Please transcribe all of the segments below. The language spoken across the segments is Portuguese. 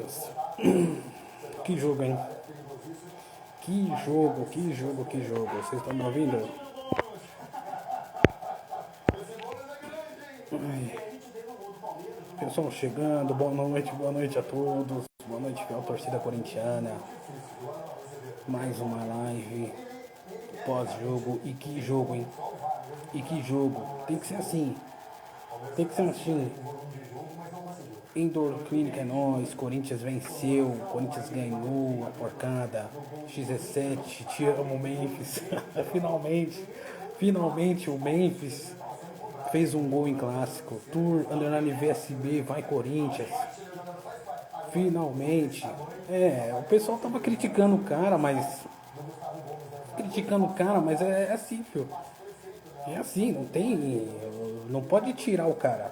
Deus. Que jogo, hein? Que jogo, que jogo, que jogo. Vocês estão me ouvindo? Ai, pessoal chegando, boa noite a todos. Boa noite, fiel torcida corintiana. Mais uma live pós-jogo. E que jogo, hein? E que jogo. Tem que ser assim. Tem que ser assim. Indoor Clinic é nóis, Corinthians venceu, Corinthians ganhou a porcada, X17, te amo Memphis. finalmente o Memphis fez um gol em clássico. Tour Underline VSB, vai Corinthians. Finalmente. O pessoal tava criticando o cara, mas. É assim, filho. É assim, não tem. Não pode tirar o cara.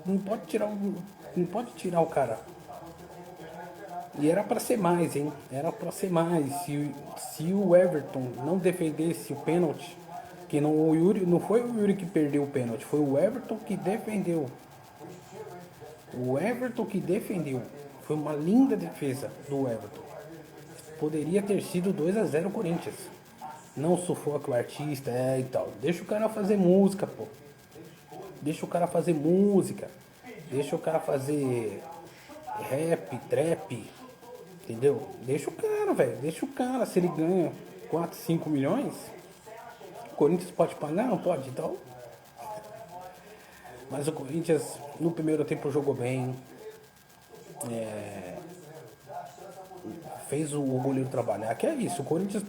Não pode tirar o cara. E era pra ser mais, hein? Era pra ser mais. Se o Everton não defendesse o pênalti, que não, o Yuri, não foi o Yuri que perdeu o pênalti, foi o Everton que defendeu. O Everton que defendeu. Foi uma linda defesa do Everton. Poderia ter sido 2-0 Corinthians. Não sufoca o artista, e tal. Deixa o cara fazer música, pô. Deixa o cara fazer música. Deixa o cara fazer rap, trap. Entendeu? Deixa o cara, velho. Deixa o cara. Se ele ganha 4, 5 milhões, o Corinthians pode pagar? Não pode, então. Mas o Corinthians no primeiro tempo jogou bem. Fez o goleiro trabalhar. Que é isso. O Corinthians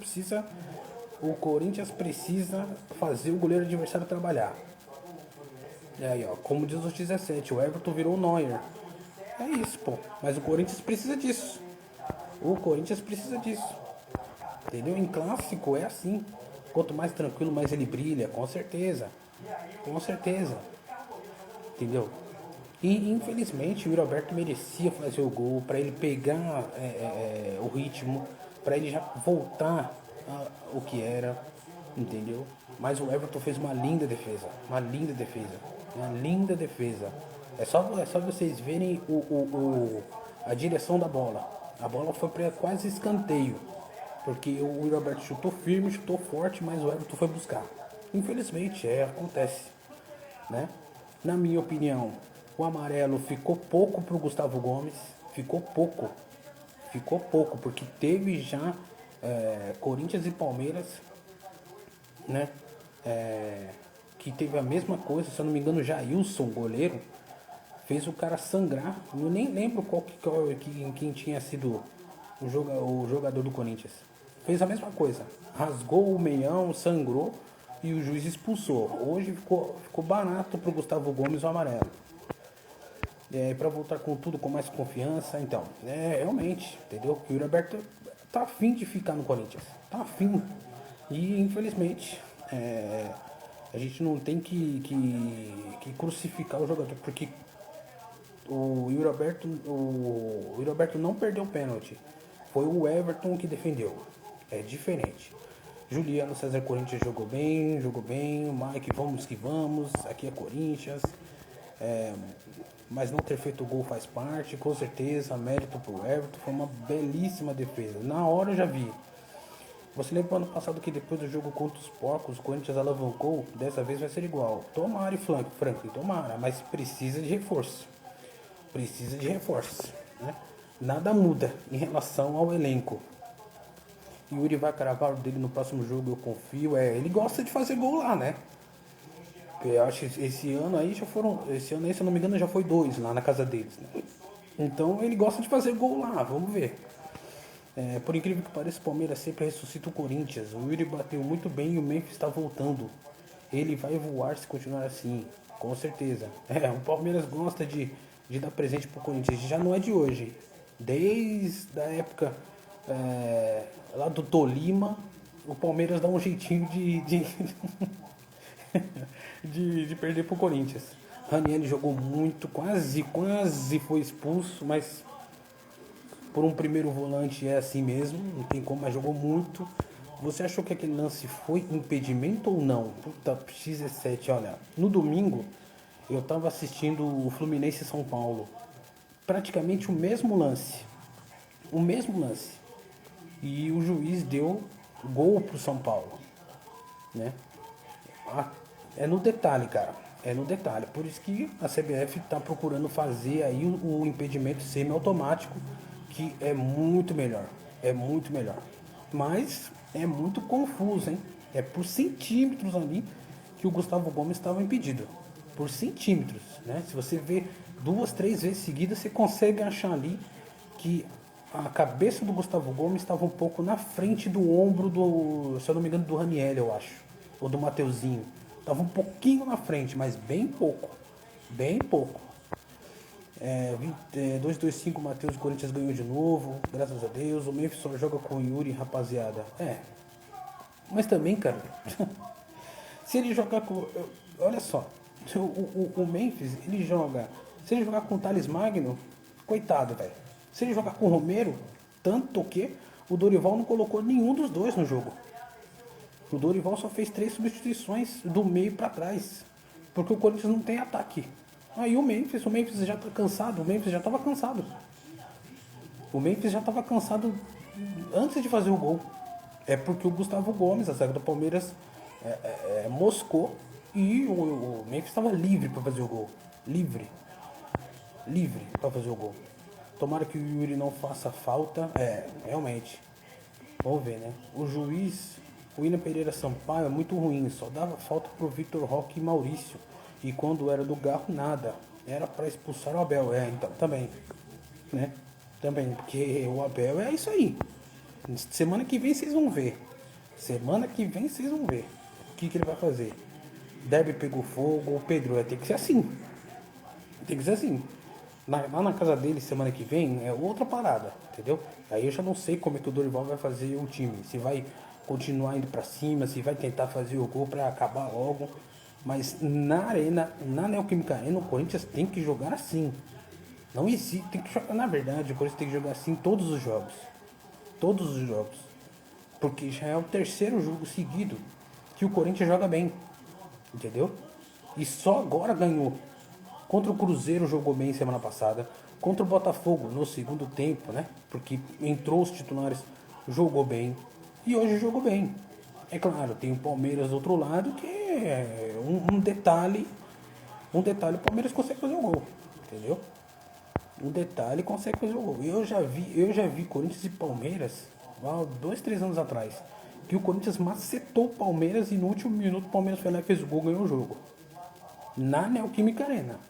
precisa fazer o goleiro adversário trabalhar. E aí, ó, como diz os 17, o Everton virou o Neuer. É isso, pô. Mas o Corinthians precisa disso. O Corinthians precisa disso. Entendeu? Em clássico é assim. Quanto mais tranquilo, mais ele brilha. Com certeza. Com certeza. Entendeu? E infelizmente o Yuri Alberto merecia fazer o gol para ele pegar o ritmo, para ele já voltar o que era, entendeu? Mas o Everton fez uma linda defesa, uma linda defesa, uma linda defesa. É só vocês verem a direção da bola. A bola foi para quase escanteio, porque o Yuri Alberto chutou firme, chutou forte, mas o Everton foi buscar. Infelizmente, acontece, né? Na minha opinião, o amarelo ficou pouco pro Gustavo Gomes. Ficou pouco. Ficou pouco, porque teve já Corinthians e Palmeiras, né? Que teve a mesma coisa, se eu não me engano, Jailson, goleiro, fez o cara sangrar. Eu nem lembro quem tinha sido o jogador do Corinthians. Fez a mesma coisa. Rasgou o meião, sangrou e o juiz expulsou. Hoje ficou barato pro Gustavo Gomes o amarelo. Para voltar com tudo com mais confiança, então, realmente, entendeu? O Yuri Alberto tá afim de ficar no Corinthians, tá afim. E infelizmente, a gente não tem que crucificar o jogador, porque o Yuri Alberto não perdeu o pênalti, foi o Everton que defendeu, é diferente. Juliano César Corinthians jogou bem, o Mike, vamos que vamos, aqui é Corinthians. Mas não ter feito o gol faz parte, com certeza, mérito pro Everton, foi uma belíssima defesa. Na hora eu já vi. Você lembra ano passado que depois do jogo contra os Porcos, o Corinthians alavancou? Dessa vez vai ser igual. Tomara e Franklin, tomara, mas precisa de reforço. Precisa de reforço, né? Nada muda em relação ao elenco. Yuri vai cravar o dele no próximo jogo, eu confio. Ele gosta de fazer gol lá, né? Eu acho que esse ano aí, se eu não me engano, já foi 2 lá na casa deles, né? Então ele gosta de fazer gol lá, vamos ver. Por incrível que pareça, o Palmeiras sempre ressuscita o Corinthians. O Yuri bateu muito bem e o Memphis está voltando. Ele vai voar se continuar assim, com certeza. O Palmeiras gosta de dar presente pro Corinthians, já não é de hoje. Desde a época lá do Tolima, o Palmeiras dá um jeitinho de perder pro Corinthians. Ranieri jogou muito, quase foi expulso, mas por um primeiro volante é assim mesmo, não tem como, mas jogou muito. Você achou que aquele lance foi impedimento ou não? Puta, X17, olha, no domingo eu tava assistindo o Fluminense São Paulo. praticamente o mesmo lance. O mesmo lance. E o juiz deu gol pro São Paulo, né? É no detalhe, cara. É no detalhe. Por isso que a CBF está procurando fazer aí o impedimento semiautomático, que é muito melhor. É muito melhor. Mas é muito confuso, hein? É por centímetros ali que o Gustavo Gomes estava impedido. Por centímetros, né? Se você vê 2, 3 vezes seguidas, você consegue achar ali que a cabeça do Gustavo Gomes estava um pouco na frente do ombro do, se eu não me engano, do Raniel, eu acho. Ou do Mateuzinho. Tava um pouquinho na frente, mas bem pouco. Bem pouco. 2-2-5, Matheus, o Corinthians ganhou de novo. Graças a Deus. O Memphis só joga com o Yuri, rapaziada. Mas também, cara. Se ele jogar com. Olha só. O Memphis, ele joga. Se ele jogar com o Thales Magno, coitado, velho. Se ele jogar com o Romero, tanto que o Dorival não colocou nenhum dos dois no jogo. O Dorival só fez 3 substituições do meio para trás. Porque o Corinthians não tem ataque. Aí o Memphis já tá cansado. O Memphis já tava cansado. O Memphis já tava cansado antes de fazer o gol. É porque o Gustavo Gomes, a zaga do Palmeiras, moscou. E o Memphis estava livre para fazer o gol. Livre para fazer o gol. Tomara que o Yuri não faça falta. Realmente. Vamos ver, né? O juiz, o William Pereira Sampaio, é muito ruim. Só dava falta pro Vitor Roque e Maurício. E quando era do Garro, nada. Era para expulsar o Abel. Então, também. Né? Também, porque o Abel é isso aí. Semana que vem vocês vão ver. Semana que vem vocês vão ver. O que ele vai fazer? Derby pegou fogo. O Pedro vai ter que ser assim. Tem que ser assim. Lá na casa dele, semana que vem, é outra parada, entendeu? Aí eu já não sei como é que o Dorival vai fazer o time. Se vai continuar indo pra cima, se vai tentar fazer o gol pra acabar logo. Mas na arena, na Neoquímica Arena, o Corinthians tem que jogar assim. Não existe, tem que jogar, na verdade, o Corinthians tem que jogar assim todos os jogos. Todos os jogos. Porque já é o 3º jogo seguido que o Corinthians joga bem. Entendeu? E só agora ganhou. Contra o Cruzeiro jogou bem semana passada. Contra o Botafogo no segundo tempo, né? Porque entrou os titulares, jogou bem. E hoje jogou bem. É claro, tem o Palmeiras do outro lado que é um detalhe. Um detalhe, o Palmeiras consegue fazer o gol. Entendeu? Um detalhe, consegue fazer o gol. Eu já vi Corinthians e Palmeiras há 2, 3 anos atrás. Que o Corinthians macetou o Palmeiras e no último minuto o Palmeiras foi lá e fez o gol, ganhou o jogo. Na Neoquímica Arena.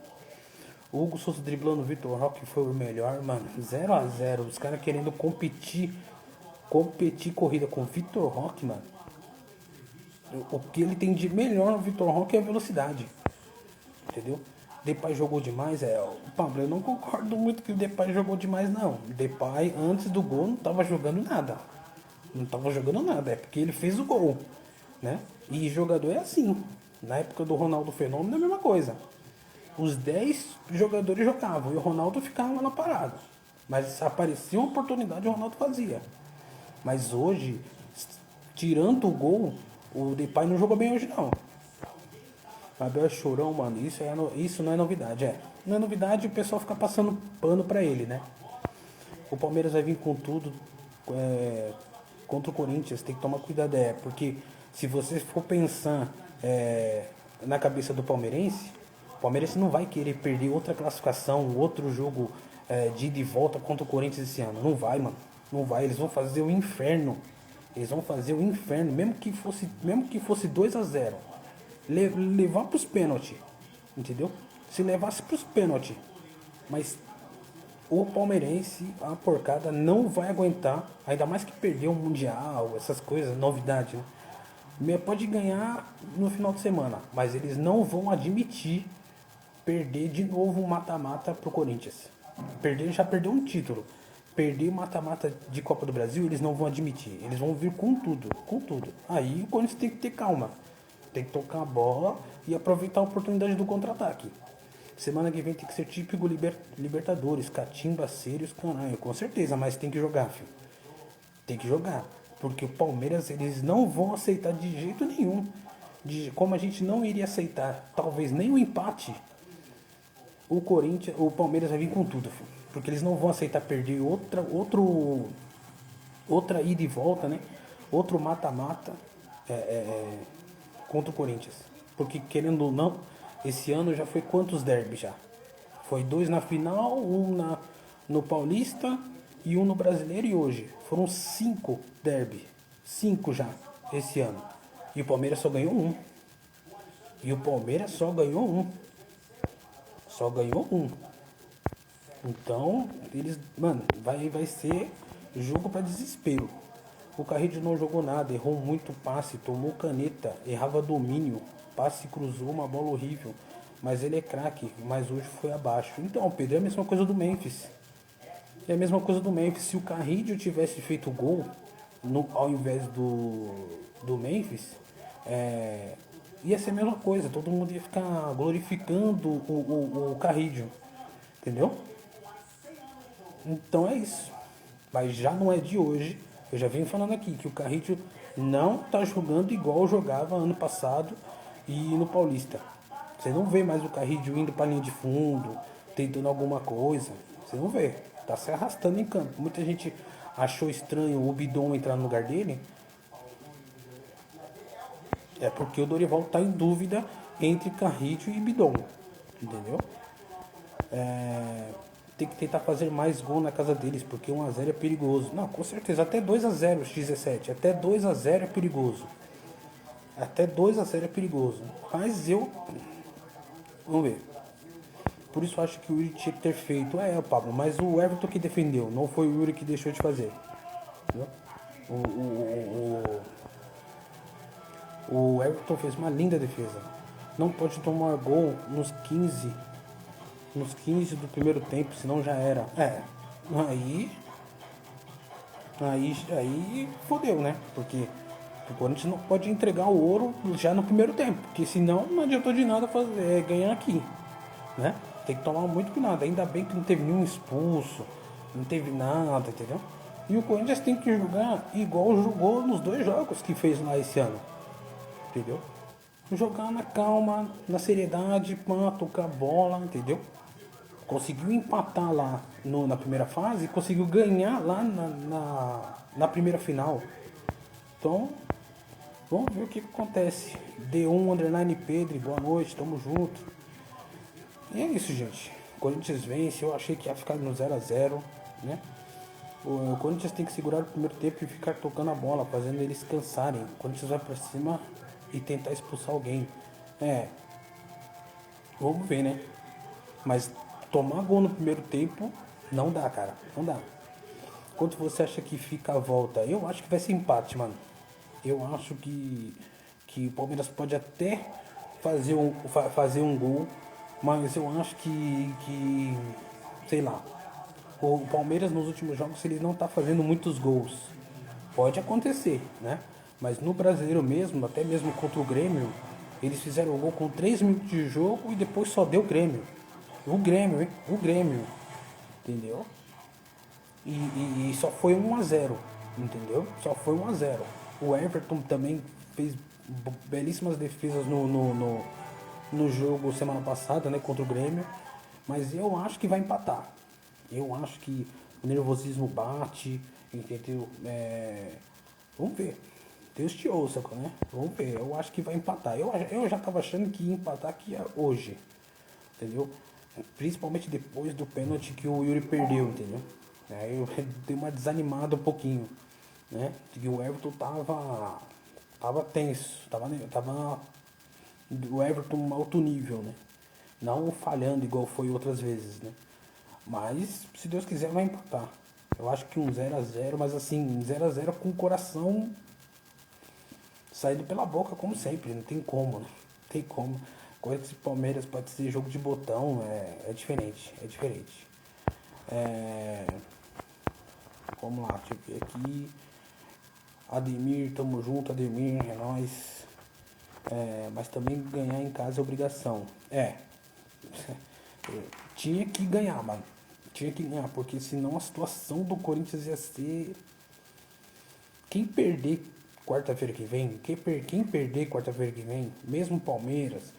O Hugo Souza driblando o Vitor Roque foi o melhor, mano. 0-0. Os caras querendo competir corrida com o Vitor Roque, mano. O que ele tem de melhor no Vitor Roque é a velocidade. Entendeu? Depay jogou demais, o Pablo, eu não concordo muito que o Depay jogou demais, não. O Depay, antes do gol, não tava jogando nada. Não tava jogando nada, é porque ele fez o gol, né? E jogador é assim. Na época do Ronaldo Fenômeno é a mesma coisa. Os 10 jogadores jogavam e o Ronaldo ficava lá parado. Mas aparecia uma oportunidade, o Ronaldo fazia. Mas hoje, tirando o gol, o Depay não jogou bem hoje, não. Abel é chorão, mano. Isso não é novidade, Não é novidade, o pessoal fica passando pano pra ele, né? O Palmeiras vai vir com tudo contra o Corinthians. Tem que tomar cuidado, porque se você for pensar na cabeça do palmeirense, o palmeirense não vai querer perder outra classificação, outro jogo de ida e volta contra o Corinthians esse ano. Não vai, mano. Não vai. Eles vão fazer o inferno. Eles vão fazer o inferno, mesmo que fosse 2-0. Levar pros pênaltis, entendeu? Se levasse pros pênaltis, mas o palmeirense, a porcada, não vai aguentar, ainda mais que perdeu o Mundial, essas coisas, novidade, né? Pode ganhar no final de semana, mas eles não vão admitir perder de novo um mata-mata pro Corinthians. Já perdeu um título. Perder o mata-mata de Copa do Brasil, eles não vão admitir. Eles vão vir com tudo, com tudo. Aí o Corinthians tem que ter calma. Tem que tocar a bola e aproveitar a oportunidade do contra-ataque. Semana que vem tem que ser típico Libertadores, catimba, Sirius, caralho, com certeza, mas tem que jogar, filho. Tem que jogar, porque o Palmeiras, eles não vão aceitar de jeito nenhum. Como a gente não iria aceitar, talvez nem o empate, o Palmeiras vai vir com tudo, filho. porque eles não vão aceitar perder outra ida e volta, né? Outro mata-mata contra o Corinthians. Porque querendo ou não, esse ano já foi quantos derbys já? Foi 2 na final, no Paulista e um no Brasileiro e hoje. Foram 5 derby. 5 já esse ano. E o Palmeiras só ganhou um. E o Palmeiras só ganhou um. Só ganhou um. Então, eles, mano, vai ser jogo pra desespero. O Carrillo não jogou nada, errou muito passe, tomou caneta, errava domínio, passe cruzou, uma bola horrível. Mas ele é craque, mas hoje foi abaixo. Então, Pedro, é a mesma coisa do Memphis. É a mesma coisa do Memphis. Se o Carrillo tivesse feito gol ao invés do Memphis, ia ser a mesma coisa. Todo mundo ia ficar glorificando o Carrillo. Entendeu? Então é isso. Mas já não é de hoje. Eu já venho falando aqui que o Carrillo não tá jogando igual jogava ano passado e no Paulista. Você não vê mais o Carrillo indo pra linha de fundo, tentando alguma coisa. Você não vê. Tá se arrastando em campo. Muita gente achou estranho o Bidon entrar no lugar dele. É porque o Dorival tá em dúvida entre Carrillo e Bidon. Entendeu? Tem que tentar fazer mais gol na casa deles, porque 1-0 é perigoso. Não, com certeza, até 2-0 x17, até 2-0 é perigoso. Até 2-0 é perigoso. Mas vamos ver. Por isso eu acho que o Yuri tinha que ter feito. Pablo, mas o Everton que defendeu, não foi o Yuri que deixou de fazer. Entendeu? O Everton fez uma linda defesa. Não pode tomar gol nos 15 do primeiro tempo, senão já era. Aí fodeu, né? Porque o Corinthians não pode entregar o ouro já no primeiro tempo, porque senão não adiantou de nada ganhar aqui, né? Tem que tomar muito cuidado. Ainda bem que não teve nenhum expulso, não teve nada, entendeu? E o Corinthians tem que jogar igual jogou nos 2 jogos que fez lá esse ano, entendeu? Jogar na calma, na seriedade, tocar a bola, entendeu? Conseguiu empatar lá na primeira fase e conseguiu ganhar lá na primeira final. Então, vamos ver o que acontece. D1_Pedro, boa noite, tamo junto. E é isso, gente. O Corinthians vence, eu achei que ia ficar no 0-0, né? O Corinthians tem que segurar o primeiro tempo e ficar tocando a bola, fazendo eles cansarem. O Corinthians vai pra cima e tentar expulsar alguém. Vamos ver, né? Mas tomar gol no primeiro tempo não dá, cara. Não dá. Quanto você acha que fica a volta? Eu acho que vai ser empate, mano. Eu acho que o Palmeiras pode até fazer um gol, mas eu acho que sei lá. O Palmeiras nos últimos jogos ele não tá fazendo muitos gols. Pode acontecer, né? Mas no Brasileiro mesmo, até mesmo contra o Grêmio, eles fizeram o gol com 3 minutos de jogo e depois só deu Grêmio. O Grêmio, hein? O Grêmio. Entendeu? E só foi 1-0. Entendeu? Só foi 1-0. O Everton também fez belíssimas defesas no jogo semana passada, né? Contra o Grêmio. Mas eu acho que vai empatar. Eu acho que o nervosismo bate. Entendeu? Vamos ver. Deus te ouça, né? Vamos ver. Eu acho que vai empatar. Eu já tava achando que ia empatar aqui hoje. Entendeu? Principalmente depois do pênalti que o Yuri perdeu, entendeu? Aí eu dei uma desanimada um pouquinho, né? Que o Everton tava tenso, tava o Everton alto nível, né? Não falhando igual foi outras vezes, né? Mas, se Deus quiser, vai empatar. Eu acho que um 0-0, mas assim, 0-0 com o coração saindo pela boca, como sempre. Não tem como, né? Não tem como. Coisa que Palmeiras pode ser jogo de botão, é diferente. É diferente. Vamos lá, deixa eu ver aqui. Ademir, tamo junto, Ademir, é nóis. Mas também ganhar em casa é obrigação. Tinha que ganhar, mano. Tinha que ganhar, porque senão a situação do Corinthians ia ser. Quem perder quarta-feira que vem, mesmo Palmeiras,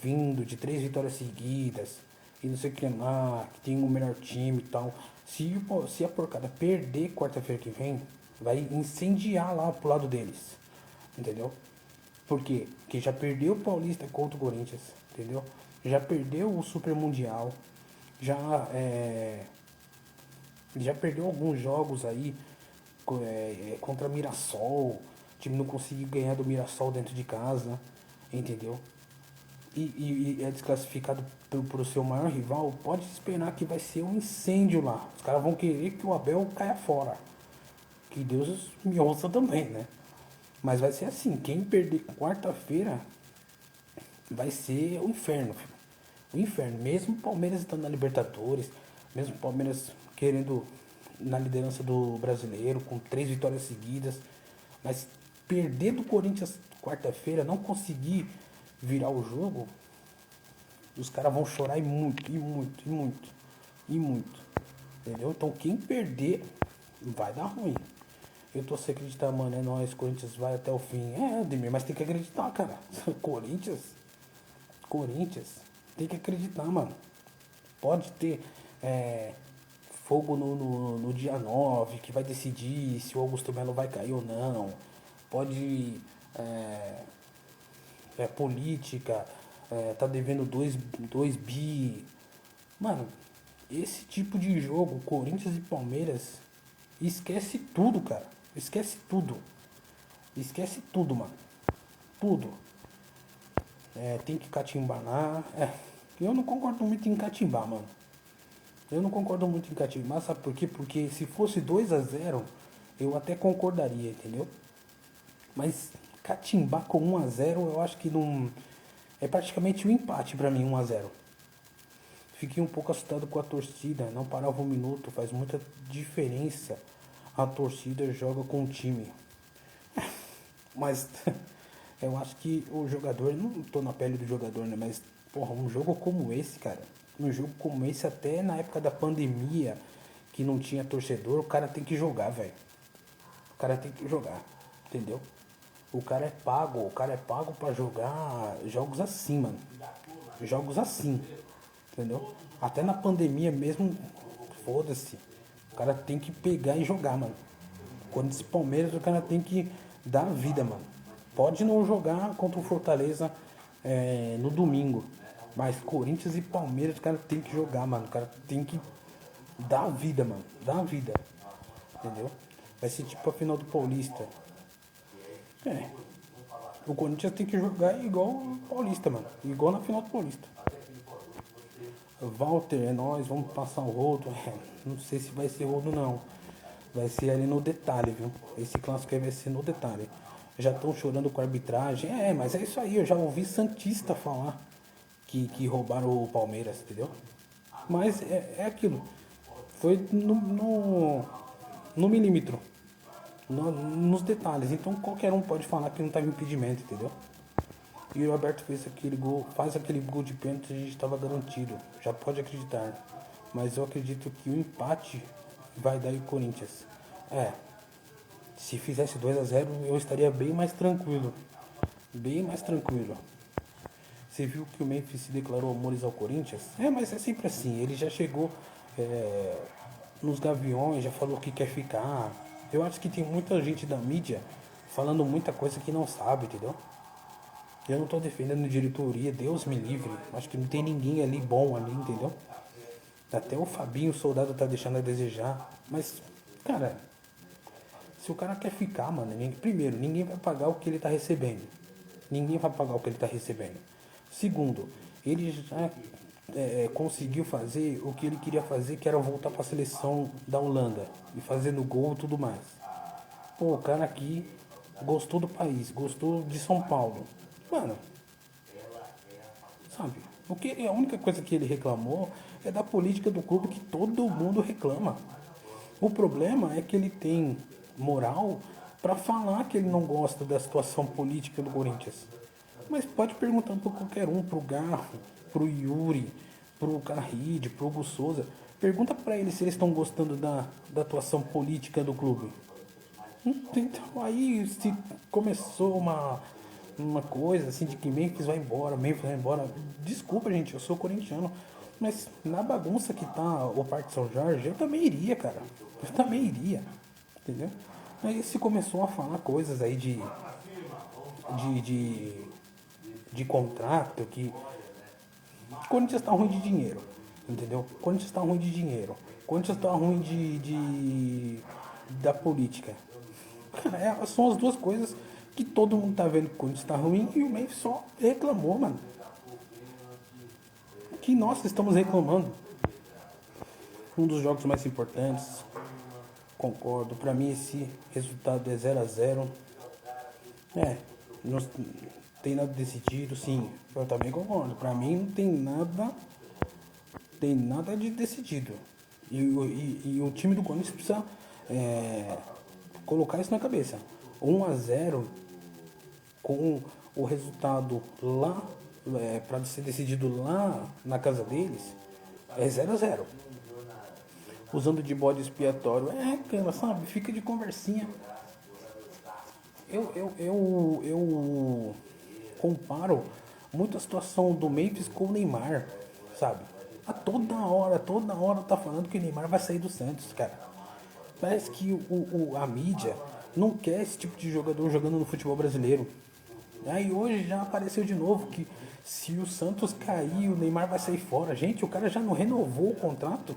vindo de 3 vitórias seguidas, e não sei o que lá, que tem o melhor time e tal. Se a porcada perder quarta-feira que vem, vai incendiar lá pro lado deles. Entendeu? Por quê? Porque já perdeu o Paulista contra o Corinthians, entendeu? Já perdeu o Super Mundial, já, já perdeu alguns jogos aí contra Mirassol. O time não conseguiu ganhar do Mirassol dentro de casa, entendeu? E é desclassificado pro seu maior rival, pode esperar que vai ser um incêndio lá. Os caras vão querer que o Abel caia fora. Que Deus me ouça também, né? Mas vai ser assim, quem perder quarta-feira vai ser o inferno, filho. O inferno. Mesmo o Palmeiras estando na Libertadores, mesmo o Palmeiras querendo na liderança do brasileiro, com 3 vitórias seguidas, mas perder do Corinthians quarta-feira, não conseguir virar o jogo, os caras vão chorar e muito, e muito, e muito, e muito. Entendeu? Então quem perder vai dar ruim. Eu tô sem acreditar, mano, é nóis, Corinthians vai até o fim. É, Ademir, mas tem que acreditar, cara. Corinthians, Corinthians, tem que acreditar, mano. Pode ter fogo no dia 9 que vai decidir se o Augusto Melo vai cair ou não. Pode política, tá devendo 2 bi. Mano, esse tipo de jogo, Corinthians e Palmeiras, esquece tudo, cara. Esquece tudo. Esquece tudo, mano. Tudo. Tem que catimbar. Eu não concordo muito em catimbar, mano. Eu não concordo muito em catimbar, sabe por quê? Porque se fosse 2-0, eu até concordaria, entendeu? Mas catimbar com 1-0, eu acho que não. É praticamente um empate pra mim, 1-0. Fiquei um pouco assustado com a torcida, não parava um minuto, faz muita diferença. A torcida joga com o time. Mas eu acho que o jogador, não tô na pele do jogador, né? Mas, porra, um jogo como esse, cara, um jogo como esse, até na época da pandemia, que não tinha torcedor, o cara tem que jogar, velho. O cara tem que jogar, entendeu? O cara é pago pra jogar jogos assim, mano. Jogos assim, entendeu? Até na pandemia mesmo, foda-se. O cara tem que pegar e jogar, mano. Quando esse Palmeiras, o cara tem que dar a vida, mano. Pode não jogar contra o Fortaleza no domingo. Mas Corinthians e Palmeiras, o cara tem que jogar, mano. O cara tem que dar a vida, mano. Dar a vida. Entendeu? Vai ser tipo a final do Paulista. O Corinthians tem que jogar igual o Paulista, mano. Igual na final do Paulista. Walter, é nóis, vamos passar o rodo. Não sei se vai ser rodo não. Vai ser ali no detalhe, viu? Esse clássico aí vai ser no detalhe. Já estão chorando com a arbitragem. Mas é isso aí, eu já ouvi Santista falar que roubaram o Palmeiras, entendeu? Mas é aquilo. Foi no milímetro. Nos detalhes. Então qualquer um pode falar que não tava impedimento, entendeu? E o Roberto faz aquele gol de pênalti, a gente estava garantido. Já pode acreditar. Mas eu acredito que o empate vai dar o Corinthians. Se fizesse 2-0 eu estaria bem mais tranquilo. Bem mais tranquilo. Você viu que o Memphis se declarou amores ao Corinthians? Mas é sempre assim. Ele já chegou nos Gaviões, já falou que quer ficar. Eu acho que tem muita gente da mídia falando muita coisa que não sabe, entendeu? Eu não tô defendendo diretoria, Deus me livre. Acho que não tem ninguém ali bom ali, entendeu? Até o Fabinho, o soldado, tá deixando a desejar. Mas, cara, se o cara quer ficar, mano, primeiro, ninguém vai pagar o que ele tá recebendo. Ninguém vai pagar o que ele tá recebendo. Segundo, ele já conseguiu fazer o que ele queria fazer, que era voltar pra seleção da Holanda. E fazendo gol e tudo mais. Pô, o cara aqui gostou do país, gostou de São Paulo. Mano, sabe? A única coisa que ele reclamou é da política do clube que todo mundo reclama. O problema é que ele tem moral pra falar que ele não gosta da situação política do Corinthians. Mas pode perguntar pra qualquer um, pro Garro, pro Yuri, pro Carride, pro Hugo Souza. Pergunta pra eles se eles estão gostando da atuação política do clube. Então aí se começou uma coisa assim de que Memphis vai embora. Desculpa, gente, eu sou corintiano. Mas na bagunça que tá o Parque São Jorge, eu também iria, cara. Eu também iria. Entendeu? Aí se começou a falar coisas aí de, de, de contrato, que Corinthians tá ruim de dinheiro. Entendeu? Corinthians tá ruim de dinheiro. Corinthians tá ruim da política. Cara, são as duas coisas que todo mundo tá vendo que o Corinthians tá ruim e o Memphis só reclamou, mano. Que nós estamos reclamando. Um dos jogos mais importantes, concordo. Pra mim esse resultado é 0-0. É, não tem nada decidido, sim. Eu também concordo. Pra mim não tem nada de decidido. E o time do Corinthians precisa colocar isso na cabeça. 1-0 com o resultado lá, para ser decidido lá na casa deles, é 0-0. Usando de bode expiatório. Cara, sabe? Fica de conversinha. Eu comparo muito a situação do Memphis com o Neymar, sabe? Toda hora tá falando que o Neymar vai sair do Santos, cara. Parece que a mídia não quer esse tipo de jogador jogando no futebol brasileiro. Aí hoje já apareceu de novo que se o Santos cair, o Neymar vai sair fora. Gente, o cara já não renovou o contrato.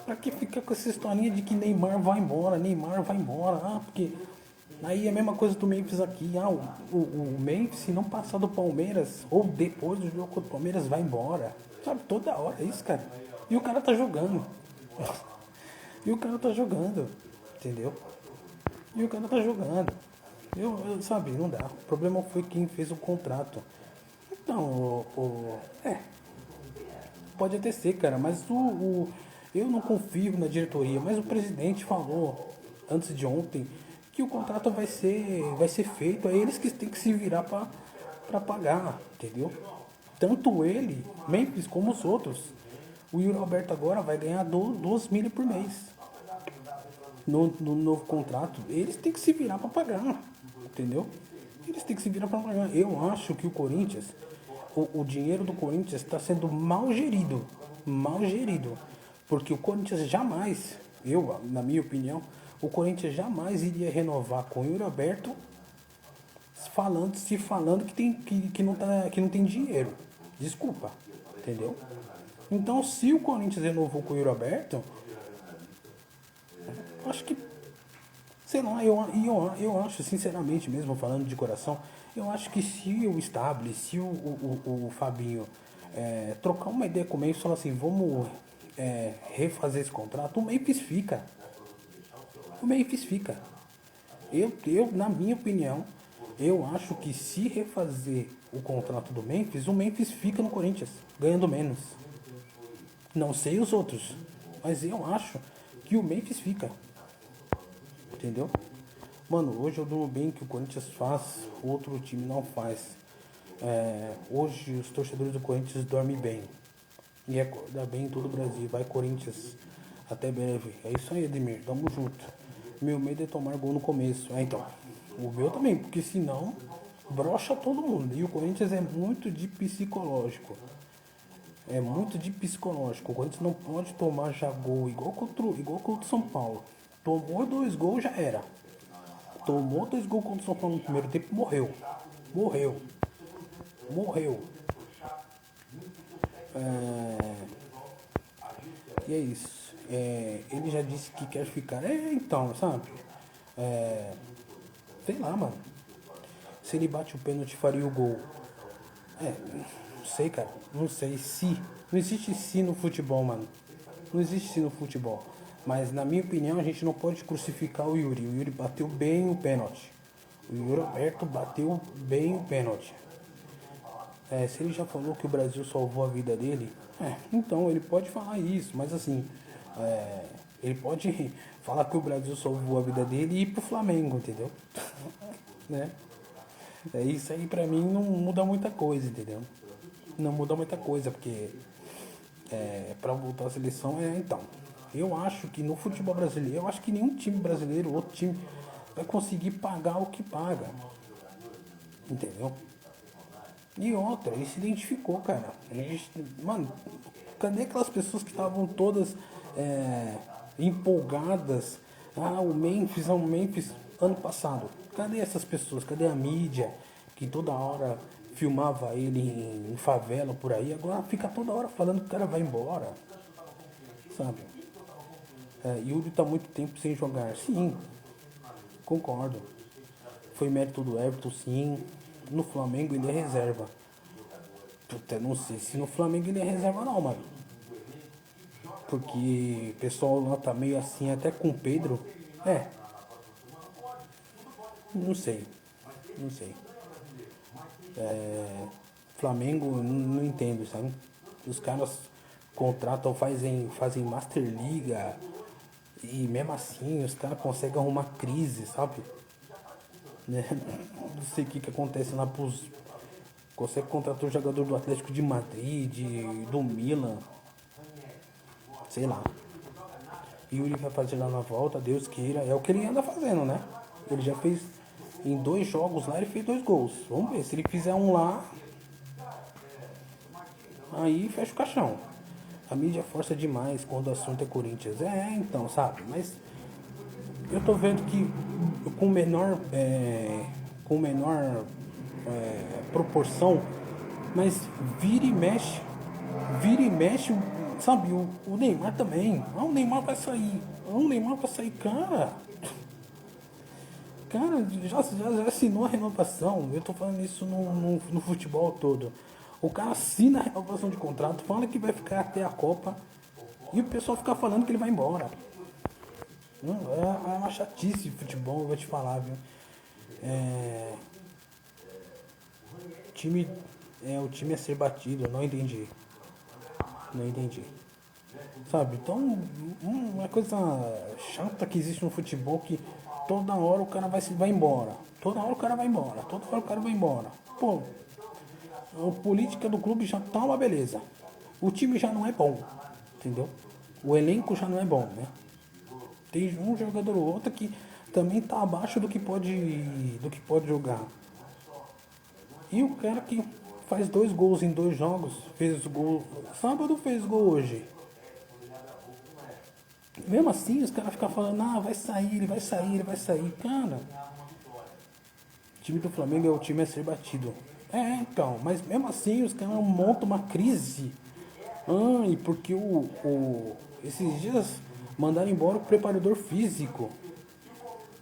Pra que ficar com essa historinha de que Neymar vai embora, Neymar vai embora? Porque aí é a mesma coisa do Memphis aqui. O Memphis, se não passar do Palmeiras, ou depois do jogo contra o Palmeiras, vai embora. Sabe, toda hora é isso, cara. E o cara tá jogando. E o cara tá jogando, entendeu? E o cara tá jogando. Sabe, não dá. O problema foi quem fez o contrato. Então, pode até ser, cara, mas eu não confio na diretoria, mas o presidente falou antes de ontem que o contrato vai ser feito, é eles que têm que se virar para pagar, entendeu? Tanto ele, Memphis, como os outros. O Yuri Alberto agora vai ganhar 12 mil por mês no novo contrato. Eles têm que se virar para pagar, entendeu? Eles têm que se virar para pagar. Eu acho que o Corinthians, o dinheiro do Corinthians está sendo mal gerido. Mal gerido. Porque o Corinthians jamais, na minha opinião, o Corinthians jamais iria renovar com o Yuri Alberto falando que não tem dinheiro. Desculpa, entendeu? Então, se o Corinthians renovou com o Yuri Alberto, acho que, sei lá, eu acho, sinceramente mesmo, falando de coração, eu acho que se o Stable, se o Fabinho trocar uma ideia com o Memphis e falar assim, vamos refazer esse contrato, o Memphis fica. O Memphis fica. Na minha opinião, eu acho que se refazer o contrato do Memphis, o Memphis fica no Corinthians, ganhando menos. Não sei os outros, mas eu acho que o Memphis fica. Entendeu? Mano, hoje eu durmo bem que o Corinthians faz, o outro time não faz. Hoje os torcedores do Corinthians dormem bem. E acorda bem em todo o Brasil. Vai Corinthians, até breve. É isso aí, Edmir, tamo junto. Meu medo é tomar gol no começo. Então, o meu também, porque senão brocha todo mundo. E o Corinthians é muito de psicológico. É muito de psicológico. O Corinthians não pode tomar já gol igual contra o São Paulo. Tomou 2 gols, já era. Tomou 2 gols contra o São Paulo no primeiro tempo, morreu. E é isso. Ele já disse que quer ficar. Então, sabe? Sei lá, mano. Se ele bate o pênalti, faria o gol. Não sei, cara. Não sei se. Não existe se no futebol, mano. Não existe se no futebol. Mas, na minha opinião, a gente não pode crucificar o Yuri. O Yuri bateu bem o pênalti. O Yuri Alberto bateu bem o pênalti. Se ele já falou que o Brasil salvou a vida dele, então ele pode falar isso. Mas, assim, ele pode falar que o Brasil salvou a vida dele e ir pro Flamengo, entendeu? Né? Isso aí pra mim não muda muita coisa, entendeu? Não muda muita coisa, porque pra voltar à seleção então. Eu acho que no futebol brasileiro, eu acho que nenhum time brasileiro, outro time, vai conseguir pagar o que paga. Entendeu? E outra, ele se identificou, cara. Mano, Cadê aquelas pessoas que estavam todas empolgadas? Ah, o Memphis ano passado. Cadê essas pessoas? Cadê a mídia que toda hora filmava ele em favela por aí? Agora fica toda hora falando que o cara vai embora, sabe? Yuri tá muito tempo sem jogar. Sim, concordo. Foi mérito do Everton, sim. No Flamengo ele é reserva. Puta, não sei se no Flamengo ele é reserva não, mano. Porque o pessoal lá tá meio assim, até com o Pedro. Não sei. Não sei. Flamengo, não entendo, sabe? Os caras contratam, fazem Master Liga. E mesmo assim, os caras conseguem arrumar crise, sabe? Né? Não sei o que acontece lá pros... Consegue contratar o jogador do Atlético de Madrid, do Milan. Sei lá. Yuri vai fazer lá na volta, Deus queira. É o que ele anda fazendo, né? Ele já fez... Em 2 jogos lá ele fez 2 gols. Vamos ver, se ele fizer um lá... Aí fecha o caixão. A mídia força demais quando o assunto é Corinthians. Então, sabe? Mas eu tô vendo que com menor proporção, mas vira e mexe, sabe? O Neymar também. O Neymar vai sair. Cara. Cara, já assinou a renovação. Eu tô falando isso no futebol todo. O cara assina a renovação de contrato, fala que vai ficar até a Copa e o pessoal fica falando que ele vai embora. É uma chatice futebol, eu vou te falar, viu? O time a ser batido, não entendi. Sabe? Então, uma coisa chata que existe no futebol que toda hora o cara vai embora. Toda hora o cara vai embora. Pô, a política do clube já tá uma beleza. O time já não é bom, entendeu? O elenco já não é bom, né? Tem um jogador ou outro que também tá abaixo do que pode jogar. E o cara que faz 2 gols em 2 jogos, fez gol sábado, fez gol hoje. Mesmo assim, os caras ficam falando, vai sair, ele vai sair. Cara, o time do Flamengo é o time a ser batido. Então, mas mesmo assim os caras montam uma crise. E porque esses dias mandaram embora o preparador físico.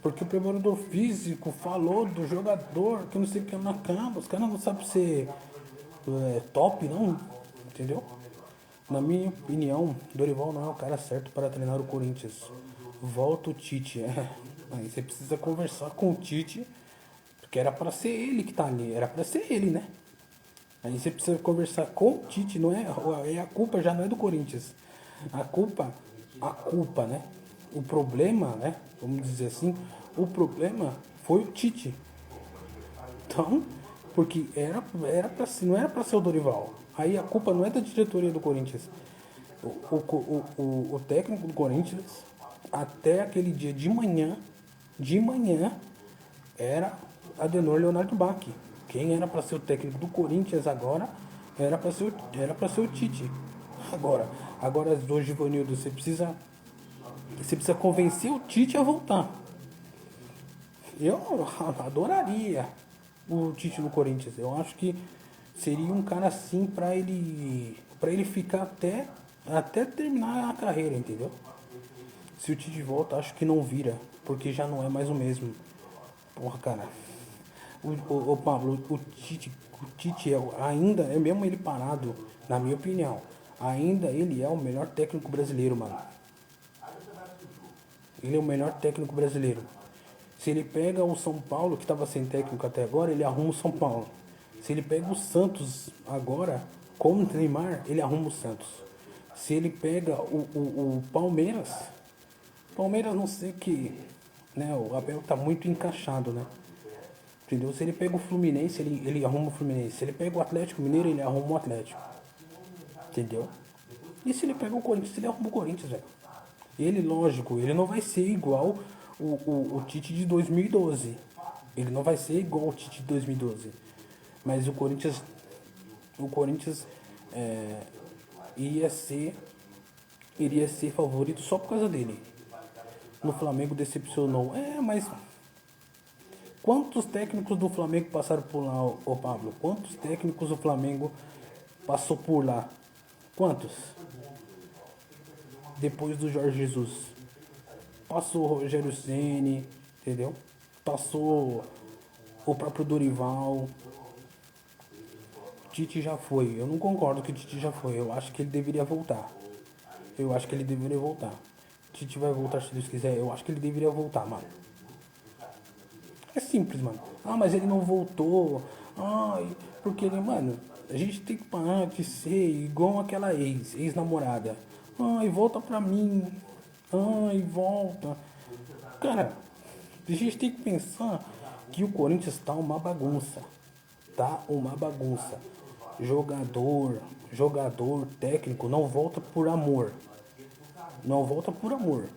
Porque o preparador físico falou do jogador que não sei o que na cama. Os caras não sabem ser top, não. Entendeu? Na minha opinião, Dorival não é o cara certo para treinar o Corinthians. Volta o Tite. Aí você precisa conversar com o Tite. Porque era para ser ele que tá ali. Era para ser ele, né? Aí você precisa conversar com o Tite, não é? A culpa já não é do Corinthians. A culpa, né? O problema, né? Vamos dizer assim, o problema foi o Tite. Então, porque não era para ser o Dorival. Aí a culpa não é da diretoria do Corinthians. O técnico do Corinthians, até aquele dia de manhã, era Adenor Leonardo Bach. Quem era para ser o técnico do Corinthians agora era para ser o Tite. Agora do Givanildo, você precisa convencer o Tite a voltar. Eu adoraria o Tite no Corinthians. Eu acho que seria um cara assim para ele ficar até terminar a carreira, entendeu? Se o Tite volta, acho que não vira, porque já não é mais o mesmo. Porra, cara. O Pablo, o Tite ainda é mesmo ele parado, na minha opinião. Ainda ele é o melhor técnico brasileiro, mano. Ele é o melhor técnico brasileiro. Se ele pega o São Paulo, que estava sem técnico até agora, ele arruma o São Paulo. Se ele pega o Santos agora, com o Neymar, ele arruma o Santos. Se ele pega o Palmeiras não sei que, né, o Abel tá muito encaixado, né? Entendeu? Se ele pega o Fluminense, ele arruma o Fluminense. Se ele pega o Atlético Mineiro, ele arruma o Atlético. Entendeu? E se ele pega o Corinthians, ele arruma o Corinthians, velho. Ele, lógico, ele não vai ser igual o Tite de 2012. Ele não vai ser igual o Tite de 2012. Mas o Corinthians iria ser favorito só por causa dele. No Flamengo decepcionou. Mas quantos técnicos do Flamengo passaram por lá, ô Pablo? Quantos técnicos do Flamengo passou por lá? Quantos? Depois do Jorge Jesus. Passou o Rogério Ceni, entendeu? Passou o próprio Dorival. Tite já foi. Eu não concordo que o Tite já foi. Eu acho que ele deveria voltar. Tite vai voltar se Deus quiser. Eu acho que ele deveria voltar, mano. É simples, mano. Ah, mas ele não voltou. Ai, porque ele, mano, a gente tem que parar de ser igual aquela ex-namorada. Ai, volta pra mim. Ai, volta. Cara, a gente tem que pensar que o Corinthians tá uma bagunça. Tá uma bagunça. Jogador, técnico, não volta por amor. Não volta por amor.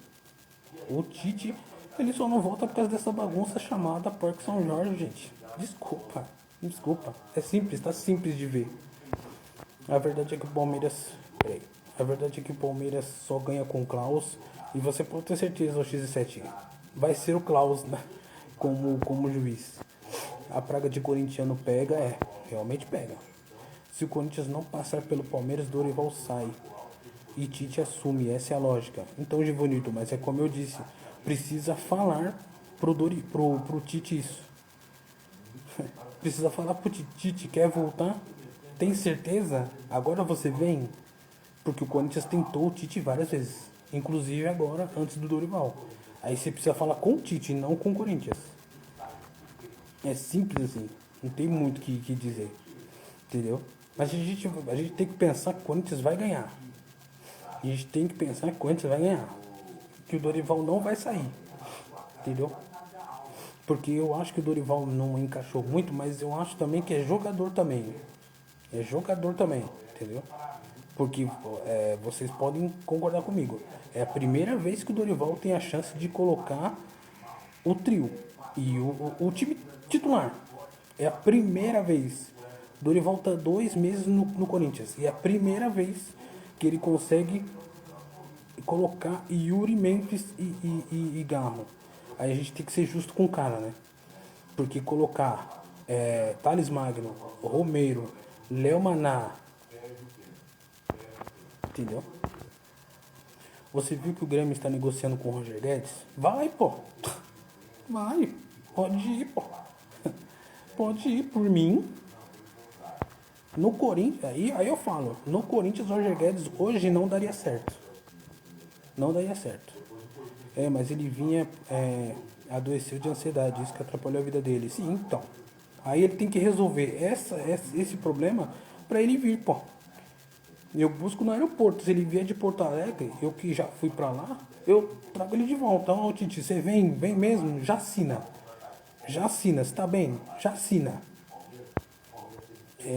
O Tite, ele só não volta por causa dessa bagunça chamada Parque São Jorge, gente. Desculpa. É simples, tá simples de ver. A verdade é que o Palmeiras. Peraí. A verdade é que o Palmeiras só ganha com o Klaus. E você pode ter certeza, o X7 vai ser o Klaus, né? Como juiz. A praga de corintiano pega, realmente pega. Se o Corinthians não passar pelo Palmeiras, Dorival sai. E Tite assume, essa é a lógica. Então, Givanildo, mas é como eu disse, precisa falar pro Tite isso. Precisa falar pro Tite, quer voltar? Tem certeza? Agora você vem? Porque o Corinthians tentou o Tite várias vezes. Inclusive agora, antes do Dorival. Aí você precisa falar com o Tite, não com o Corinthians. É simples assim. Não tem muito o que dizer. Entendeu? Mas a gente tem que pensar que o Corinthians vai ganhar. A gente tem que pensar que o Corinthians vai ganhar. Que o Dorival não vai sair. Entendeu? Porque eu acho que o Dorival não encaixou muito, mas eu acho também que é jogador também. É jogador também, entendeu? Porque vocês podem concordar comigo. É a primeira vez que o Dorival tem a chance de colocar o trio e o time titular. É a primeira vez. O Dorival está 2 meses no Corinthians. E é a primeira vez que ele consegue colocar Yuri, Memphis e Garro. Aí a gente tem que ser justo com o cara, né? Porque colocar Thales Magno, Romero, Léo Maná, entendeu? Você viu que o Grêmio está negociando com o Roger Guedes? Vai, pô. Vai. Pode ir, pô. Pode ir por mim. No Corinthians, aí eu falo, no Corinthians o Roger Guedes hoje não daria certo. Não daria certo. Mas ele vinha adoeceu de ansiedade, isso que atrapalhou a vida dele. Sim, então. Aí ele tem que resolver esse problema pra ele vir, pô. Eu busco no aeroporto. Se ele vier de Porto Alegre, eu que já fui pra lá, eu trago ele de volta. Ó, Titi, você vem mesmo? Já assina. Você tá bem? Já assina.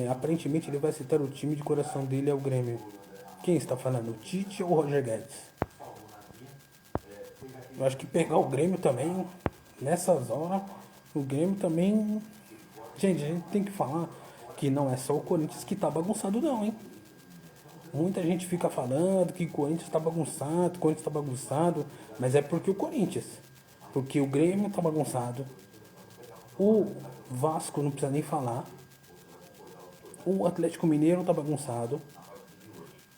Aparentemente ele vai citar o time de coração dele é o Grêmio. Quem está falando? O Tite ou o Roger Guedes? Eu acho que pegar o Grêmio também, nessas horas, o Grêmio também. Gente, a gente tem que falar que não é só o Corinthians que tá bagunçado não, hein? Muita gente fica falando que o Corinthians tá bagunçado, mas é porque o Corinthians. Porque o Grêmio tá bagunçado. O Vasco não precisa nem falar. O Atlético Mineiro tá bagunçado.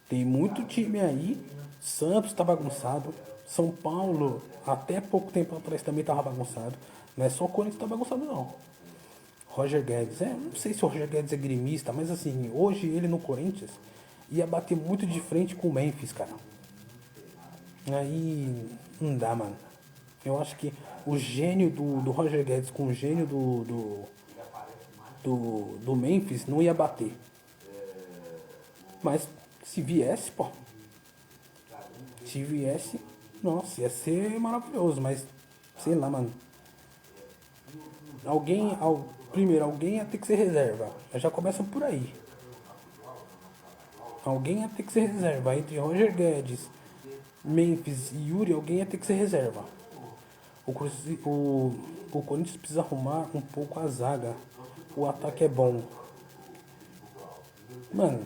Tem muito time aí. Santos tá bagunçado. São Paulo, até pouco tempo atrás, também tava bagunçado. Não é só o Corinthians que tá bagunçado, não. Roger Guedes, não sei se o Roger Guedes é gremista, mas assim, hoje ele no Corinthians ia bater muito de frente com o Memphis, cara. Aí não dá, mano. Eu acho que o gênio do Roger Guedes com o gênio do Memphis não ia bater. Mas se viesse, pô. Se viesse, nossa, ia ser maravilhoso, mas sei lá, mano. Primeiro, alguém ia ter que ser reserva. Já começa por aí. Alguém ia ter que ser reserva. Entre Roger Guedes, Memphis e Yuri, alguém ia ter que ser reserva. O Corinthians precisa arrumar um pouco a zaga. O ataque é bom. Mano,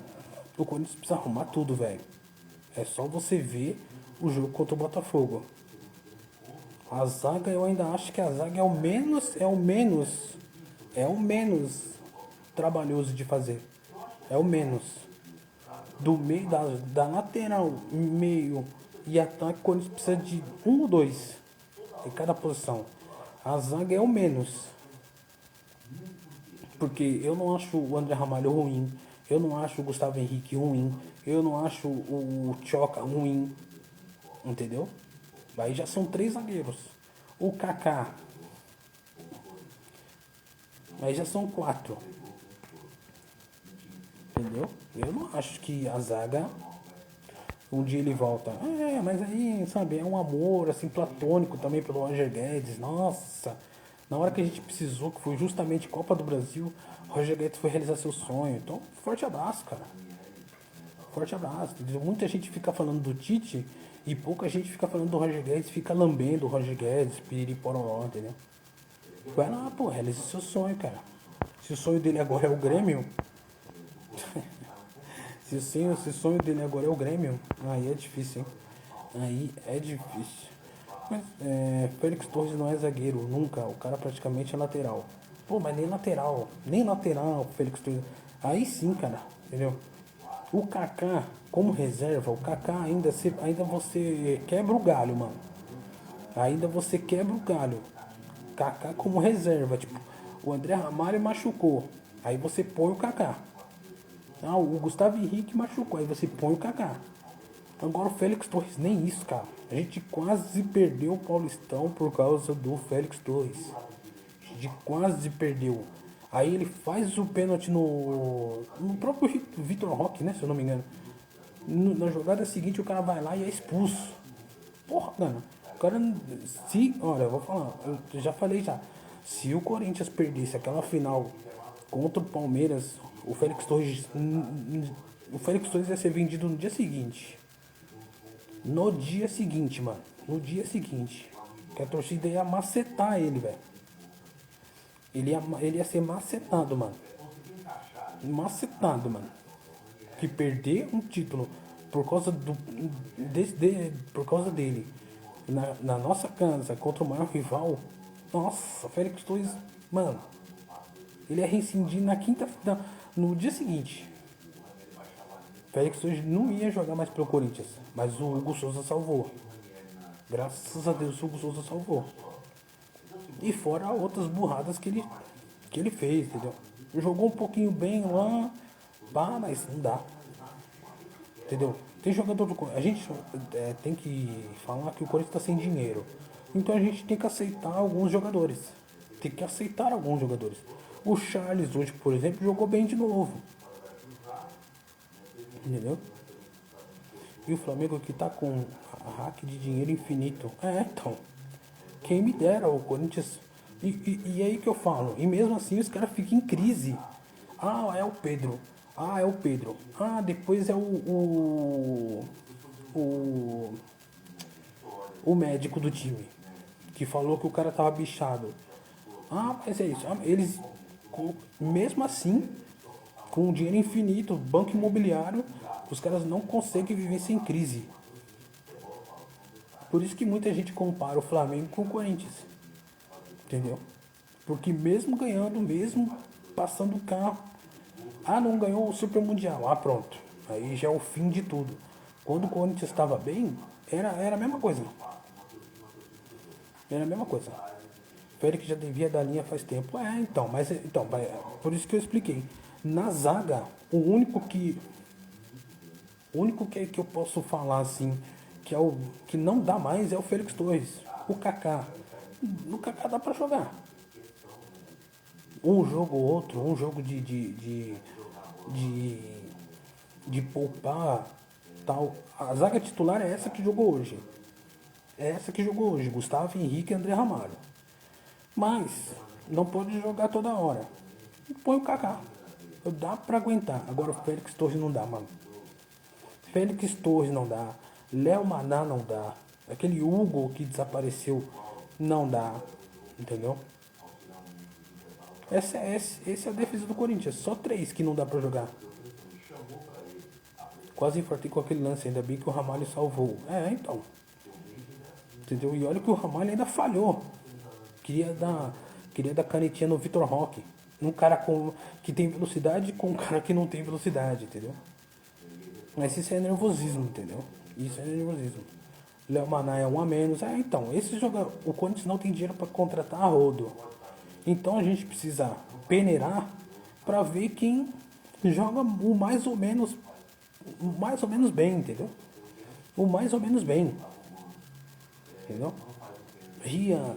O Corinthians precisa arrumar tudo, velho. É só você ver o jogo contra o Botafogo. A zaga, eu ainda acho que a zaga é o menos trabalhoso de fazer. É o menos. Do meio, da lateral, meio e ataque, o Corinthians precisa de um ou dois em cada posição. A zaga é o menos. Porque eu não acho o André Ramalho ruim. Eu não acho o Gustavo Henrique ruim. Eu não acho o Choca ruim. Entendeu? Aí já são três zagueiros. O Kaká. Aí já são quatro. Entendeu? Eu não acho que a zaga. Um dia ele volta. Mas aí, sabe, é um amor assim platônico também pelo Roger Guedes. Nossa. Na hora que a gente precisou, que foi justamente Copa do Brasil, Roger Guedes foi realizar seu sonho. Então, forte abraço, cara. Forte abraço. Entendeu? Muita gente fica falando do Tite e pouca gente fica falando do Roger Guedes, fica lambendo o Roger Guedes, piriripororó, entendeu? Vai lá, pô, realiza seu sonho, cara. Se o sonho dele agora é o Grêmio, se o sonho dele agora é o Grêmio, aí é difícil, hein? Aí é difícil. Mas Félix Torres não é zagueiro, nunca. O cara praticamente é lateral. Pô, mas nem lateral, Félix Torres. Aí sim, cara, entendeu? O Kaká, como reserva, o Kaká ainda você quebra o galho, mano. Ainda você quebra o galho. Kaká como reserva, tipo, o André Ramalho machucou. Aí você põe o Kaká. Ah, o Gustavo Henrique machucou, aí você põe o Kaká. Agora o Félix Torres, nem isso, cara. A gente quase perdeu o Paulistão por causa do Félix Torres. A gente quase perdeu. Aí ele faz o pênalti no próprio Vitor Roque, né? Se eu não me engano. Na jogada seguinte o cara vai lá e é expulso. Porra, mano. O cara. Olha, eu vou falar. Eu já falei já. Se o Corinthians perdesse aquela final contra o Palmeiras, o Félix Torres. O Félix Torres ia ser vendido no dia seguinte. No dia seguinte, mano. No dia seguinte. Que a torcida ia macetar ele, velho. Ele ia ser macetado, mano. Macetado, mano. Que perder um título por causa por causa dele na nossa casa contra o maior rival. Nossa, Félix Torres, mano. Ele ia rescindir na no dia seguinte. Félix Torres não ia jogar mais pelo Corinthians, mas o Hugo Souza salvou. Graças a Deus o Hugo Souza salvou. E fora outras burradas que ele fez, entendeu? Jogou um pouquinho bem lá, pá, mas não dá. Entendeu? Tem jogador do Corinthians. A gente tem que falar que o Corinthians está sem dinheiro. Então a gente tem que aceitar alguns jogadores. Tem que aceitar alguns jogadores. O Charles hoje, por exemplo, jogou bem de novo. Entendeu? E o Flamengo que tá com a hack de dinheiro infinito. Então. Quem me dera o Corinthians. E aí que eu falo. E mesmo assim os caras ficam em crise. Ah, é o Pedro. Ah, é o Pedro. Ah, depois é o médico do time. Que falou que o cara tava bichado. Ah, mas é isso. Eles, mesmo assim, com dinheiro infinito, banco imobiliário, os caras não conseguem viver sem crise. Por isso que muita gente compara o Flamengo com o Corinthians. Entendeu? Porque mesmo ganhando, mesmo passando o carro. Ah, não ganhou o Super Mundial. Ah, pronto. Aí já é o fim de tudo. Quando o Corinthians estava bem, era a mesma coisa. Era a mesma coisa. Félix já devia dar linha faz tempo. Então, por isso que eu expliquei. Na zaga, o único que eu posso falar assim, que é o que não dá mais é o Félix Torres. O Kaká. No Kaká dá pra jogar. Um jogo ou outro, um jogo de poupar tal. A zaga titular é essa que jogou hoje. É essa que jogou hoje. Gustavo Henrique e André Ramalho. Mas não pode jogar toda hora. Põe o Kaká. Dá pra aguentar. Agora o Félix Torres não dá, mano. Félix Torres não dá. Léo Maná não dá. Aquele Hugo que desapareceu não dá. Entendeu? Essa é a defesa do Corinthians. Só 3 que não dá pra jogar. Quase infartei com aquele lance, ainda bem que o Ramalho salvou. Então. Entendeu? E olha que o Ramalho ainda falhou. Queria dar canetinha no Vitor Roque. Um cara que tem velocidade com um cara que não tem velocidade, entendeu? Mas isso é nervosismo, entendeu? Isso é nervosismo. Léo Maná é um a menos. Então, o Corinthians não tem dinheiro para contratar a rodo. Então a gente precisa peneirar para ver quem joga o mais ou menos bem, entendeu? O mais ou menos bem. Entendeu? Rian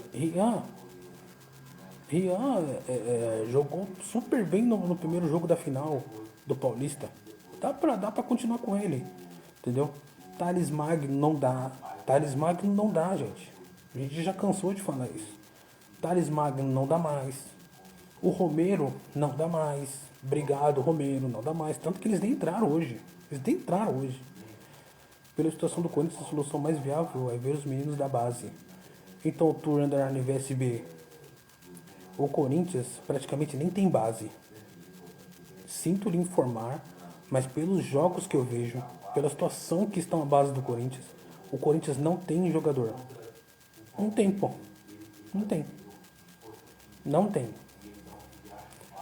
jogou super bem no primeiro jogo da final do Paulista. Dá pra continuar com ele. Entendeu? Thales Magno não dá. Thales Magno não dá, gente. A gente já cansou de falar isso. Thales Magno não dá mais. O Romero não dá mais. Obrigado, Romero, não dá mais. Tanto que eles nem entraram hoje. Pela situação do Corinthians, a solução mais viável é ver os meninos da base. Então o Tour Under VSB. O Corinthians praticamente nem tem base. Sinto lhe informar, mas pelos jogos que eu vejo, pela situação que está a base do Corinthians, o Corinthians não tem jogador. Não tem, pô. Não tem. Não tem.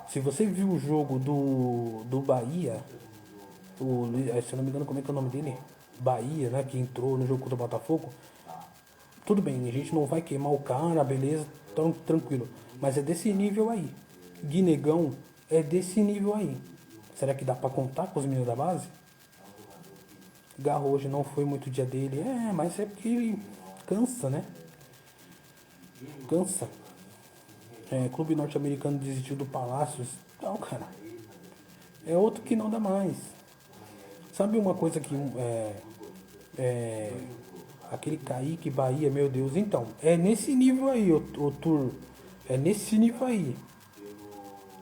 Se você viu o jogo do Bahia, se eu não me engano, como é que é o nome dele? Bahia, né? Que entrou no jogo contra o Botafogo. Tudo bem, a gente não vai queimar o cara, beleza, tão tranquilo. Mas é desse nível aí. Guinegão é desse nível aí. Será que dá pra contar com os meninos da base? Garro hoje não foi muito dia dele. Mas é porque ele cansa, né? Cansa. Clube norte-americano desistiu do Palácios. Não, cara. É outro que não dá mais. Sabe uma coisa que aquele Kaique Bahia, meu Deus, então, é nesse nível aí, o Tour. É nesse nível aí.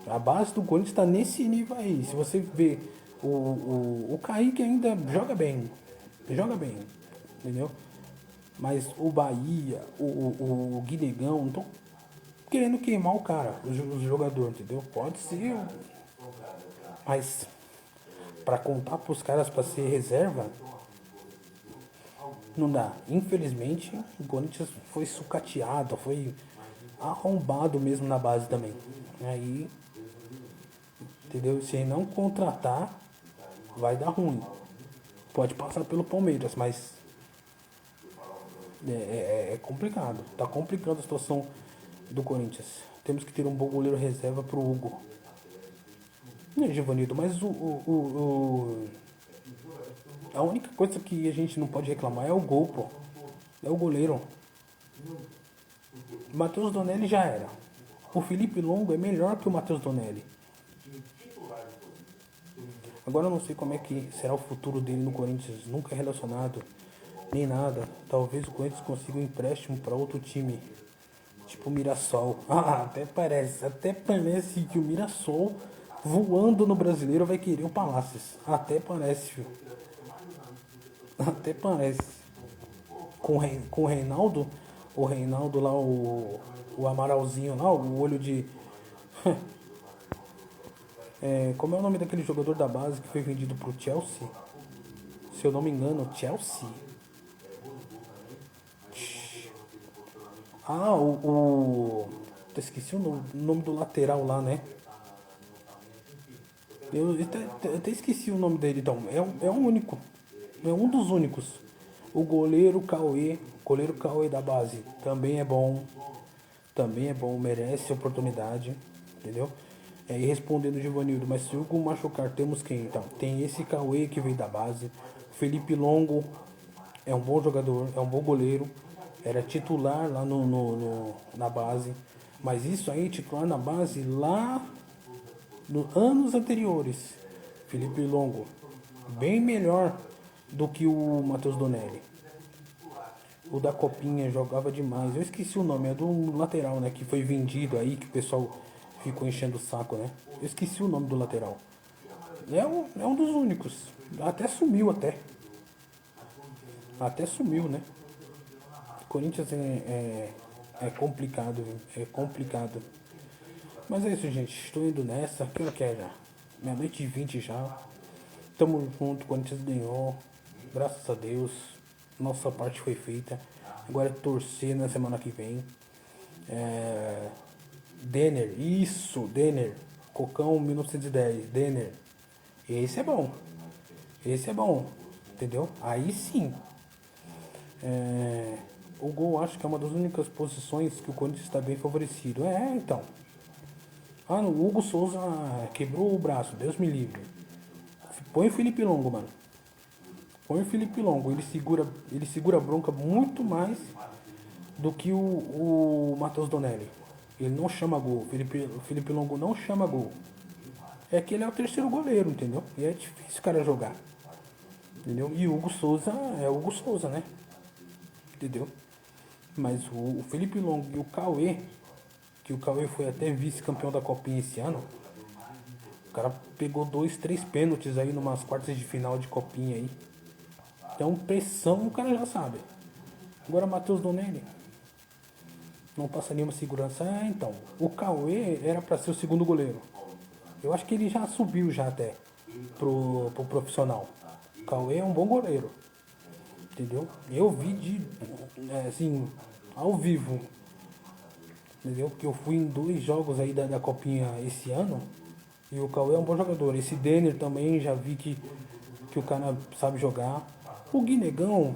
A base do Corinthians está nesse nível aí. Se você vê, o Kaique ainda joga bem. Entendeu? Mas o Bahia, o Guinegão, não tô querendo queimar o cara, o jogador, entendeu? Pode ser. Mas para contar pros caras para ser reserva, não dá. Infelizmente, o Corinthians foi sucateado, foi arrombado mesmo na base também. Aí, entendeu? Se não contratar, vai dar ruim. Pode passar pelo Palmeiras, mas é complicado. Tá complicando a situação do Corinthians. Temos que ter um bom goleiro reserva pro Hugo. Givanildo, mas a única coisa que a gente não pode reclamar é o gol, pô. É o goleiro. Matheus Donelli já era. O Felipe Longo é melhor que o Matheus Donelli. Agora eu não sei como é que será o futuro dele no Corinthians. Nunca é relacionado, nem nada. Talvez o Corinthians consiga um empréstimo para outro time. Tipo o Mirassol. Até parece que o Mirassol, voando no Brasileiro, vai querer o Palácios. Até parece, filho. Até parece. Com o Reinaldo, o Reinaldo lá, o Amaralzinho lá, o olho de... como é o nome daquele jogador da base que foi vendido pro Chelsea? Se eu não me engano, Chelsea? Esqueci o nome do lateral lá, né? Eu até esqueci o nome dele, então. É um único. É um dos únicos. O goleiro Cauê da base, também é bom. Merece oportunidade. Entendeu? E respondendo o Givanildo, mas se o Hugo machucar, temos quem? Então, tem esse Cauê que veio da base. Felipe Longo é um bom jogador, é um bom goleiro. Era titular lá na base. Mas isso aí, titular na base lá nos anos anteriores. Felipe Longo, bem melhor do que o Matheus Donelli. O da Copinha jogava demais. Eu esqueci o nome, é do lateral, né? Que foi vendido aí, que o pessoal ficou enchendo o saco, né? Eu esqueci o nome do lateral. É um dos únicos. Até sumiu até. Até sumiu, né? Corinthians é complicado, viu? É complicado. Mas é isso, gente. Estou indo nessa. Que hora que é já? Meia-noite e 20 já. Tamo junto, o Corinthians ganhou. Graças a Deus. Nossa parte foi feita. Agora é torcer na semana que vem. Denner, isso, Denner. Cocão 1910, Denner. Esse é bom. Esse é bom. Entendeu? Aí sim. O gol acho que é uma das únicas posições que o Corinthians está bem favorecido. Então. O Hugo Souza quebrou o braço, Deus me livre. Põe o Felipe Longo, mano. Põe o Felipe Longo. Ele segura a bronca muito mais do que o Matheus Donelli. Ele não chama gol. O Felipe Longo não chama gol. É que ele é o terceiro goleiro, entendeu? E é difícil o cara jogar. Entendeu? E o Hugo Souza é o Hugo Souza, né? Entendeu? Mas o Felipe Longo e o Cauê, que o Cauê foi até vice-campeão da Copinha esse ano, o cara pegou 2, 3 pênaltis aí numas quartas de final de Copinha aí. Então pressão o cara já sabe. Agora Matheus Donelli não passa nenhuma segurança. Então, o Cauê era pra ser o segundo goleiro. Eu acho que ele já subiu já até pro profissional. O Cauê é um bom goleiro. Entendeu? Eu vi assim, ao vivo. Entendeu? Porque eu fui em 2 jogos aí da Copinha esse ano. E o Cauê é um bom jogador. Esse Denner também já vi que o cara sabe jogar. O Guinegão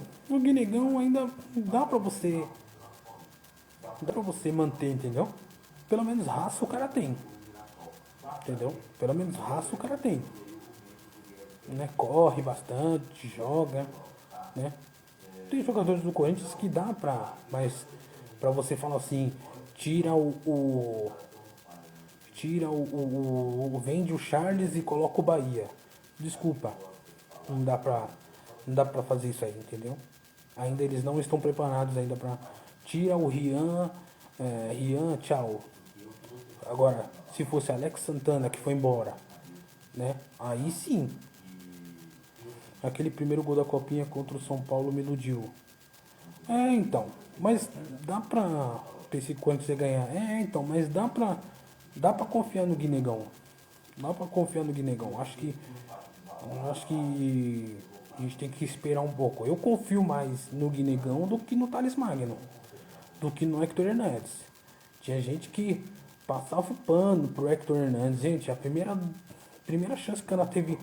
ainda dá pra você manter, entendeu? Pelo menos raça o cara tem. Entendeu? Pelo menos raça o cara tem. Né? Corre bastante, joga, né? Tem jogadores do Corinthians que dá mas pra você falar assim, vende o Charles e coloca o Bahia. Desculpa, não dá pra fazer isso aí, entendeu? Ainda eles não estão preparados ainda pra... Tira o Rian, tchau. Agora, se fosse Alex Santana que foi embora, né? Aí sim. Aquele primeiro gol da Copinha contra o São Paulo me iludiu. Então. Mas dá pra esse Corinthians ganhar. Então. Mas dá pra confiar no Guinegão. Dá pra confiar no Guinegão. Acho que a gente tem que esperar um pouco. Eu confio mais no Guinegão do que no Thales Magno. Do que no Hector Hernandes. Tinha gente que passava o pano pro Hector Hernandes. Gente, a primeira chance que ela teve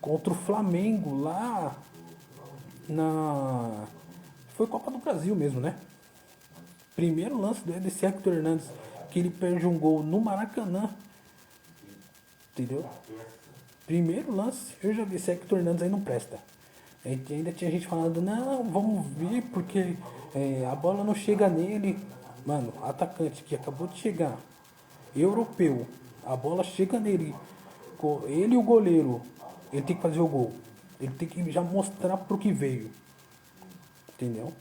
contra o Flamengo lá foi Copa do Brasil mesmo, né? Primeiro lance desse Hector Hernandes, que ele perde um gol no Maracanã. Entendeu? Primeiro lance, eu já vi esse Hector Hernandes aí não presta. Ainda tinha gente falando, não, vamos ver porque a bola não chega nele. Mano, atacante que acabou de chegar, europeu, a bola chega nele, ele e o goleiro, ele tem que fazer o gol. Ele tem que já mostrar pro que veio. Entendeu?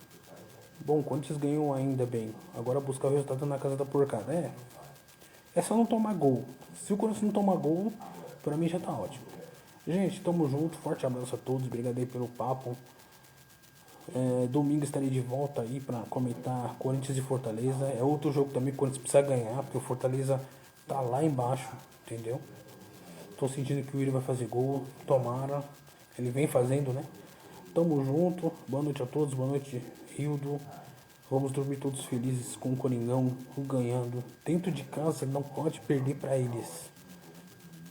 Bom, o Corinthians ganhou ainda bem. Agora buscar o resultado na casa da porcada. É só não tomar gol. Se o Corinthians não tomar gol, pra mim já tá ótimo. Gente, tamo junto. Forte abraço a todos. Obrigado aí pelo papo. Domingo estarei de volta aí pra comentar Corinthians e Fortaleza. É outro jogo também que o Corinthians precisa ganhar, porque o Fortaleza tá lá embaixo, entendeu? Tô sentindo que o Willian vai fazer gol. Tomara. Ele vem fazendo, né? Tamo junto. Boa noite a todos. Boa noite, Rildo. Vamos dormir todos felizes com o Coringão ganhando. Dentro de casa ele não pode perder pra eles.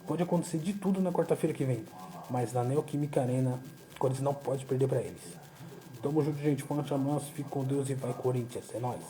Pode acontecer de tudo na quarta-feira que vem. Mas na Neoquímica Arena, o Corinthians não pode perder pra eles. Tamo junto, gente. Forte abraço. Fique com Deus e vai, Corinthians. É nóis.